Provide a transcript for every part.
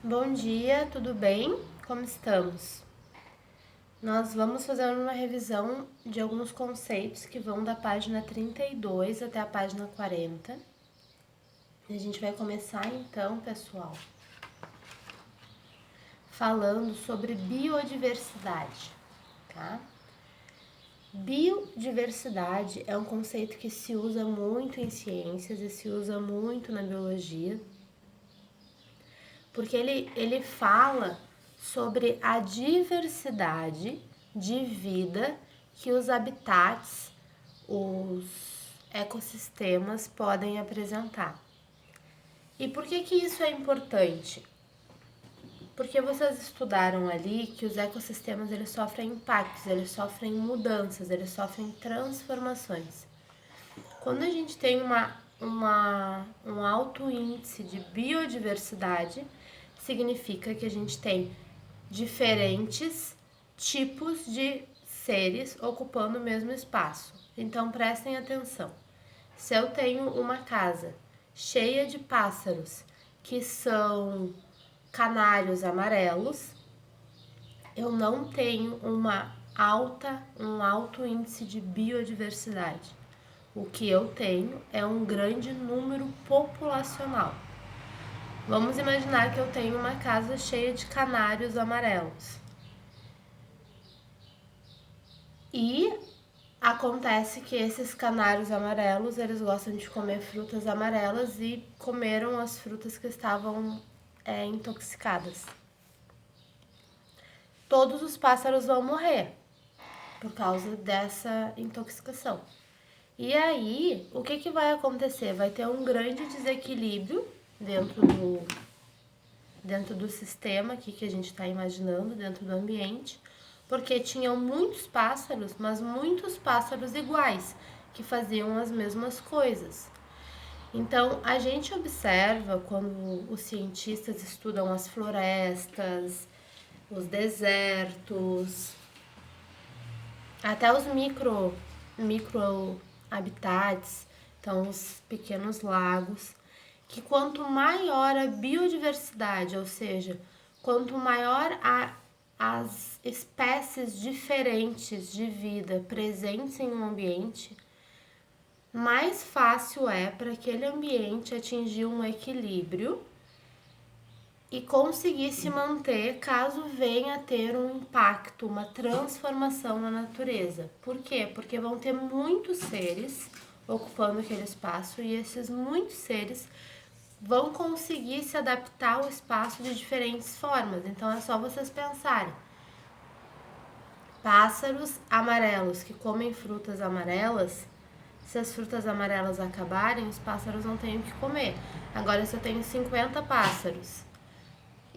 Bom dia, tudo bem? Como estamos? Nós vamos fazer uma revisão de alguns conceitos que vão da página 32 até a página 40. E a gente vai começar então, pessoal, falando sobre biodiversidade, tá? Biodiversidade é um conceito que se usa muito em ciências e se usa muito na biologia, porque ele fala sobre a diversidade de vida que os habitats, os ecossistemas podem apresentar. E por que isso é importante? Porque vocês estudaram ali que os ecossistemas eles sofrem impactos, eles sofrem mudanças, eles sofrem transformações. Quando a gente tem um alto índice de biodiversidade, significa que a gente tem diferentes tipos de seres ocupando o mesmo espaço. Então prestem atenção. Se eu tenho uma casa cheia de pássaros que são canários amarelos, eu não tenho um alto índice de biodiversidade. O que eu tenho é um grande número populacional. Vamos imaginar que eu tenho uma casa cheia de canários amarelos. E acontece que esses canários amarelos, eles gostam de comer frutas amarelas e comeram as frutas que estavam intoxicadas. Todos os pássaros vão morrer por causa dessa intoxicação. E aí, o que vai acontecer? Vai ter um grande desequilíbrio dentro do sistema aqui que a gente está imaginando, dentro do ambiente, porque tinham muitos pássaros, mas muitos pássaros iguais, que faziam as mesmas coisas. Então, a gente observa quando os cientistas estudam as florestas, os desertos, até os micro habitats, então os pequenos lagos, que quanto maior a biodiversidade, ou seja, quanto maior as espécies diferentes de vida presentes em um ambiente, mais fácil é para aquele ambiente atingir um equilíbrio e conseguir se manter caso venha a ter um impacto, uma transformação na natureza. Por quê? Porque vão ter muitos seres ocupando aquele espaço e esses muitos seres vão conseguir se adaptar ao espaço de diferentes formas. Então é só vocês pensarem. Pássaros amarelos que comem frutas amarelas, se as frutas amarelas acabarem, os pássaros não têm o que comer. Agora, se eu tenho 50 pássaros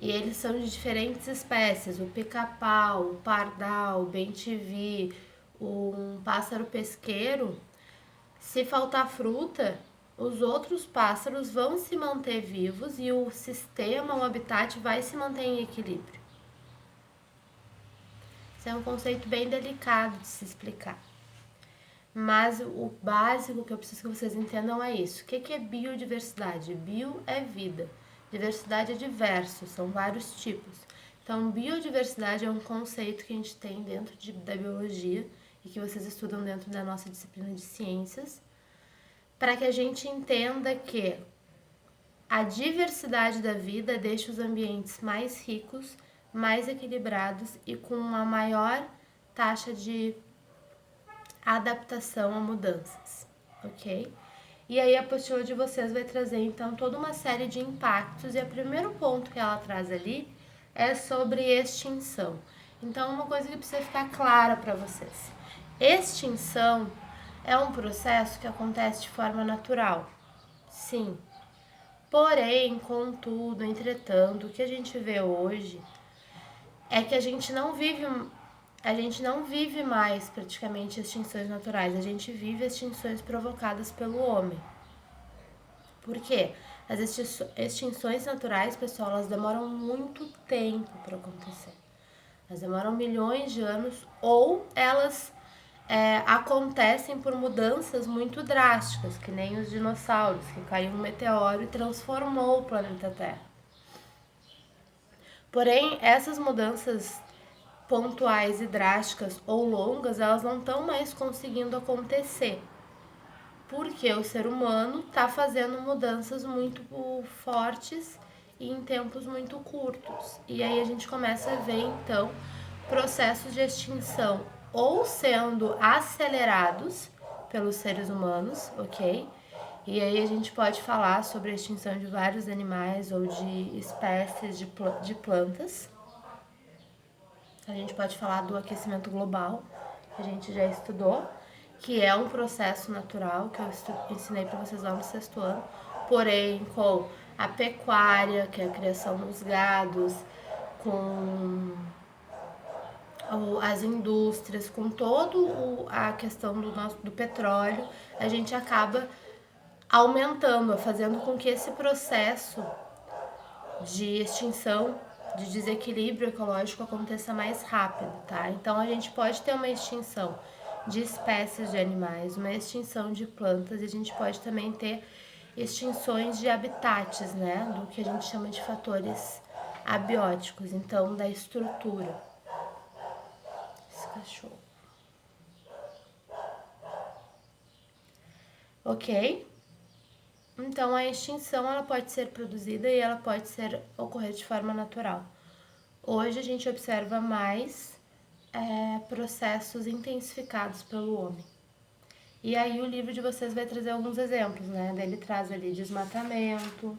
e eles são de diferentes espécies, o pica-pau, o pardal, o bem-te-vi, um pássaro pesqueiro, se faltar fruta, os outros pássaros vão se manter vivos e o sistema, o habitat vai se manter em equilíbrio. Isso é um conceito bem delicado de se explicar. Mas o básico que eu preciso que vocês entendam é isso. O que é biodiversidade? Bio é vida. Diversidade é diverso, são vários tipos. Então, biodiversidade é um conceito que a gente tem dentro da biologia e que vocês estudam dentro da nossa disciplina de ciências, para que a gente entenda que a diversidade da vida deixa os ambientes mais ricos, mais equilibrados e com uma maior taxa de adaptação a mudanças, ok? E aí a apostila de vocês vai trazer então toda uma série de impactos e o primeiro ponto que ela traz ali é sobre extinção. Então uma coisa que precisa ficar clara para vocês. Extinção é um processo que acontece de forma natural, sim. Porém, contudo, entretanto, o que a gente vê hoje é que a gente não vive mais praticamente extinções naturais, a gente vive extinções provocadas pelo homem. Por quê? As extinções naturais, pessoal, elas demoram muito tempo para acontecer. Elas demoram milhões de anos ou elas acontecem por mudanças muito drásticas, que nem os dinossauros, que caiu um meteoro e transformou o planeta Terra. Porém, essas mudanças pontuais e drásticas ou longas, elas não estão mais conseguindo acontecer, porque o ser humano está fazendo mudanças muito fortes e em tempos muito curtos. E aí a gente começa a ver, então, processos de extinção ou sendo acelerados pelos seres humanos, ok? E aí a gente pode falar sobre a extinção de vários animais ou de espécies de plantas. A gente pode falar do aquecimento global, que a gente já estudou, que é um processo natural que eu ensinei para vocês lá no sexto ano, porém com a pecuária, que é a criação dos gados, com as indústrias, com todo a questão do petróleo, a gente acaba aumentando, fazendo com que esse processo de extinção, de desequilíbrio ecológico aconteça mais rápido, tá? Então a gente pode ter uma extinção de espécies de animais, uma extinção de plantas e a gente pode também ter extinções de habitats, né? Do que a gente chama de fatores abióticos, então da estrutura. Esse cachorro. Ok? Então, a extinção ela pode ser produzida e ela pode ocorrer de forma natural. Hoje a gente observa mais processos intensificados pelo homem. E aí o livro de vocês vai trazer alguns exemplos, né? Ele traz ali desmatamento,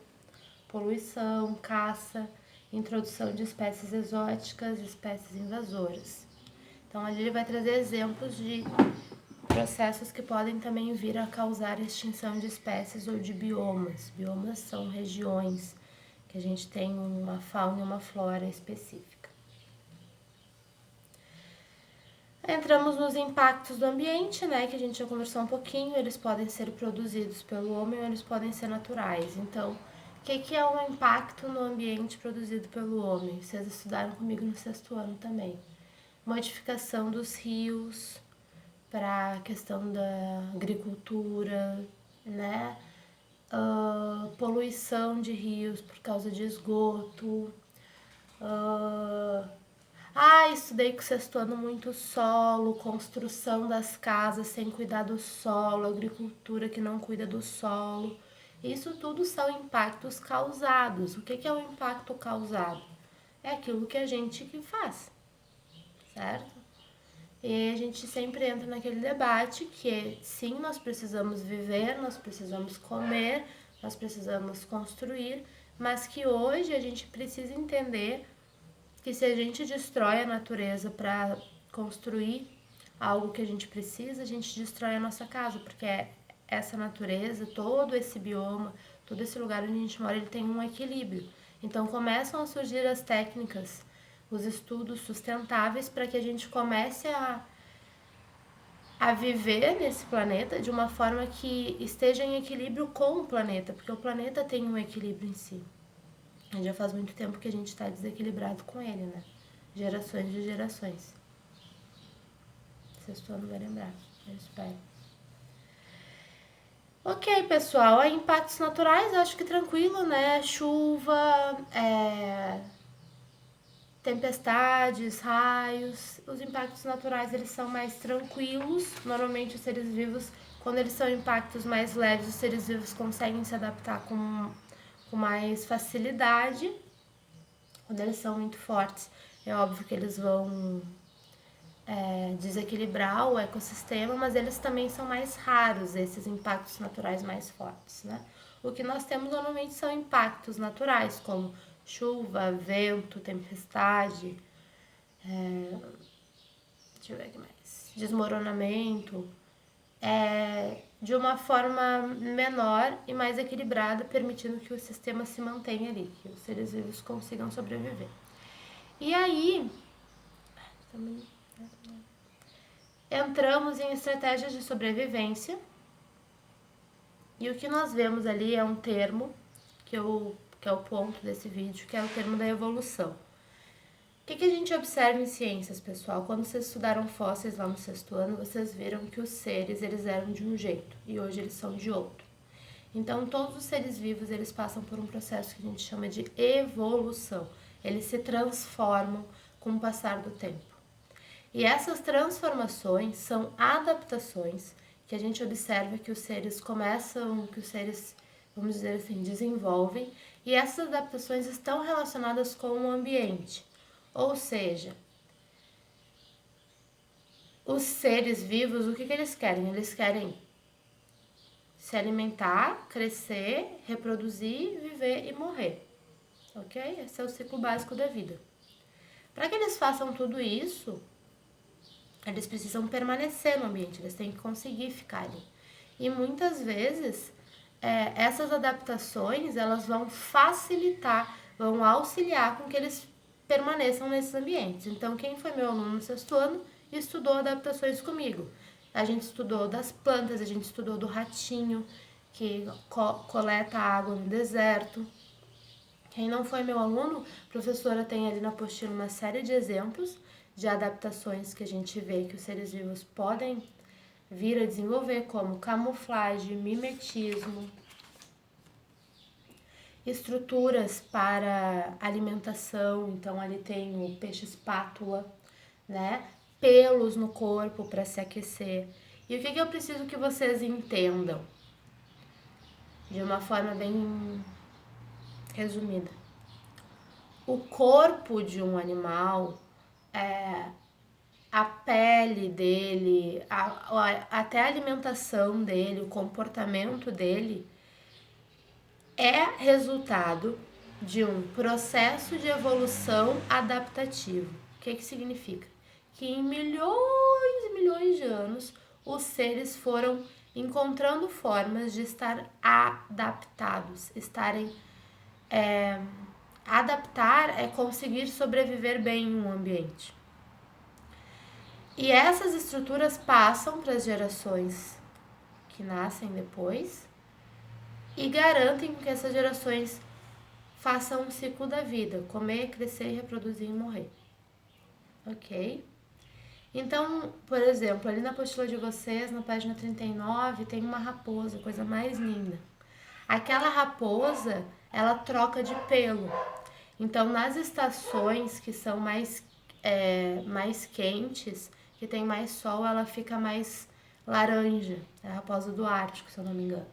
poluição, caça, introdução de espécies exóticas, espécies invasoras. Então ali ele vai trazer exemplos de processos que podem também vir a causar extinção de espécies ou de biomas. Biomas são regiões que a gente tem uma fauna e uma flora específica. Entramos nos impactos do ambiente, né, que a gente já conversou um pouquinho. Eles podem ser produzidos pelo homem ou eles podem ser naturais. Então, o que é um impacto no ambiente produzido pelo homem? Vocês estudaram comigo no sexto ano também. Modificação dos rios, para a questão da agricultura, né? Poluição de rios por causa de esgoto. Estudei com o sexto ano muito solo, construção das casas sem cuidar do solo, agricultura que não cuida do solo. Isso tudo são impactos causados. O que é o impacto causado? É aquilo que a gente que faz, certo? E a gente sempre entra naquele debate que sim, nós precisamos viver, nós precisamos comer, nós precisamos construir, mas que hoje a gente precisa entender que se a gente destrói a natureza para construir algo que a gente precisa, a gente destrói a nossa casa, porque essa natureza, todo esse bioma, todo esse lugar onde a gente mora, ele tem um equilíbrio. Então começam a surgir as técnicas, os estudos sustentáveis para que a gente comece a viver nesse planeta de uma forma que esteja em equilíbrio com o planeta, porque o planeta tem um equilíbrio em si. Já faz muito tempo que a gente está desequilibrado com ele, né? Gerações de gerações. Sexto ano vai lembrar, eu espero. Ok, pessoal, impactos naturais, acho que tranquilo, né? Chuva, tempestades, raios. Os impactos naturais, eles são mais tranquilos. Normalmente os seres vivos, quando eles são impactos mais leves, os seres vivos conseguem se adaptar com mais facilidade. Quando eles são muito fortes, é óbvio que eles vão desequilibrar o ecossistema, mas eles também são mais raros, esses impactos naturais mais fortes, né? O que nós temos normalmente são impactos naturais, como chuva, vento, tempestade, deixa eu ver aqui mais, desmoronamento, de uma forma menor e mais equilibrada, permitindo que o sistema se mantenha ali, que os seres vivos consigam sobreviver. E aí, entramos em estratégias de sobrevivência e o que nós vemos ali é um termo que é o ponto desse vídeo, que é o termo da evolução. O que a gente observa em ciências, pessoal? Quando vocês estudaram fósseis lá no sexto ano, vocês viram que os seres eles eram de um jeito e hoje eles são de outro. Então, todos os seres vivos eles passam por um processo que a gente chama de evolução. eles se transformam com o passar do tempo. E essas transformações são adaptações que a gente observa que os seres vamos dizer assim, desenvolvem, e essas adaptações estão relacionadas com o ambiente. Ou seja, os seres vivos, o que eles querem? Eles querem se alimentar, crescer, reproduzir, viver e morrer. Ok? Esse é o ciclo básico da vida. Para que eles façam tudo isso, eles precisam permanecer no ambiente, eles têm que conseguir ficar ali. E muitas vezes, essas adaptações, elas vão facilitar, vão auxiliar com que eles permaneçam nesses ambientes. Então, quem foi meu aluno no 6º ano estudou adaptações comigo. A gente estudou das plantas, a gente estudou do ratinho, que coleta água no deserto. Quem não foi meu aluno, a professora tem ali na apostila uma série de exemplos de adaptações que a gente vê que os seres vivos podem vir a desenvolver, como camuflagem, mimetismo, estruturas para alimentação, então ali tem o peixe espátula, né? Pelos no corpo para se aquecer. E o que eu preciso que vocês entendam? De uma forma bem resumida. O corpo de um animal, a pele dele, até a alimentação dele, o comportamento dele, é resultado de um processo de evolução adaptativo. O que significa? Que em milhões e milhões de anos, os seres foram encontrando formas de estar adaptados, adaptar é conseguir sobreviver bem em um ambiente. E essas estruturas passam para as gerações que nascem depois e garantem que essas gerações façam um ciclo da vida: comer, crescer, reproduzir e morrer. Ok? Então, por exemplo, ali na apostila de vocês, na página 39, tem uma raposa, coisa mais linda. Aquela raposa, ela troca de pelo. Então, nas estações que são mais quentes, que tem mais sol, ela fica mais laranja. É a raposa do Ártico, se eu não me engano.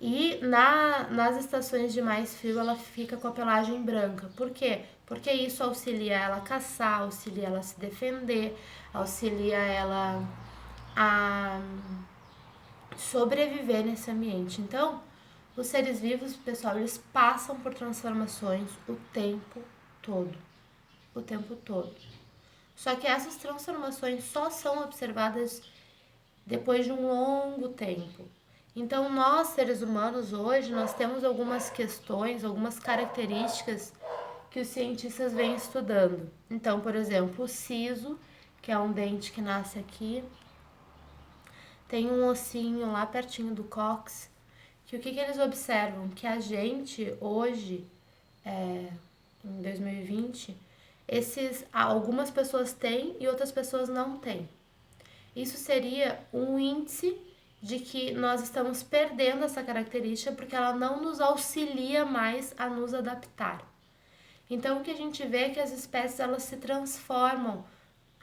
E nas estações de mais frio, ela fica com a pelagem branca. Por quê? Porque isso auxilia ela a caçar, auxilia ela a se defender, auxilia ela a sobreviver nesse ambiente. Então, os seres vivos, pessoal, eles passam por transformações o tempo todo. O tempo todo. Só que essas transformações só são observadas depois de um longo tempo. Então, nós, seres humanos, hoje, nós temos algumas questões, algumas características que os cientistas vêm estudando. Então, por exemplo, o siso, que é um dente que nasce aqui, tem um ossinho lá pertinho do cóccix, que o que eles observam? Que a gente, hoje, em 2020, algumas pessoas têm e outras pessoas não têm. Isso seria um índice de que nós estamos perdendo essa característica porque ela não nos auxilia mais a nos adaptar. Então, o que a gente vê é que as espécies elas se transformam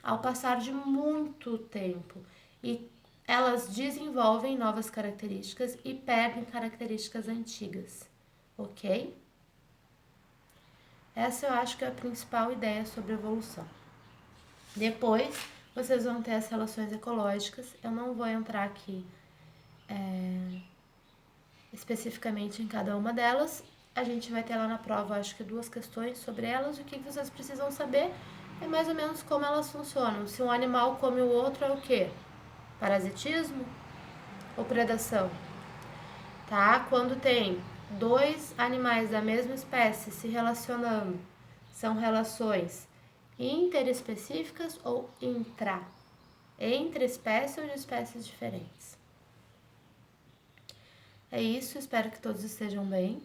ao passar de muito tempo e elas desenvolvem novas características e perdem características antigas, ok? Essa eu acho que é a principal ideia sobre evolução. Depois, vocês vão ter as relações ecológicas. Eu não vou entrar aqui especificamente em cada uma delas. A gente vai ter lá na prova, acho que 2 questões sobre elas. O que vocês precisam saber é mais ou menos como elas funcionam. Se um animal come o outro, é o quê? Parasitismo ou predação? Tá? Quando tem 2 animais da mesma espécie se relacionando, são relações interespecíficas ou intra? Entre espécies ou de espécies diferentes? É isso, espero que todos estejam bem.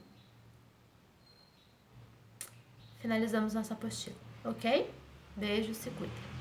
Finalizamos nossa apostila, ok? Beijo, se cuidem.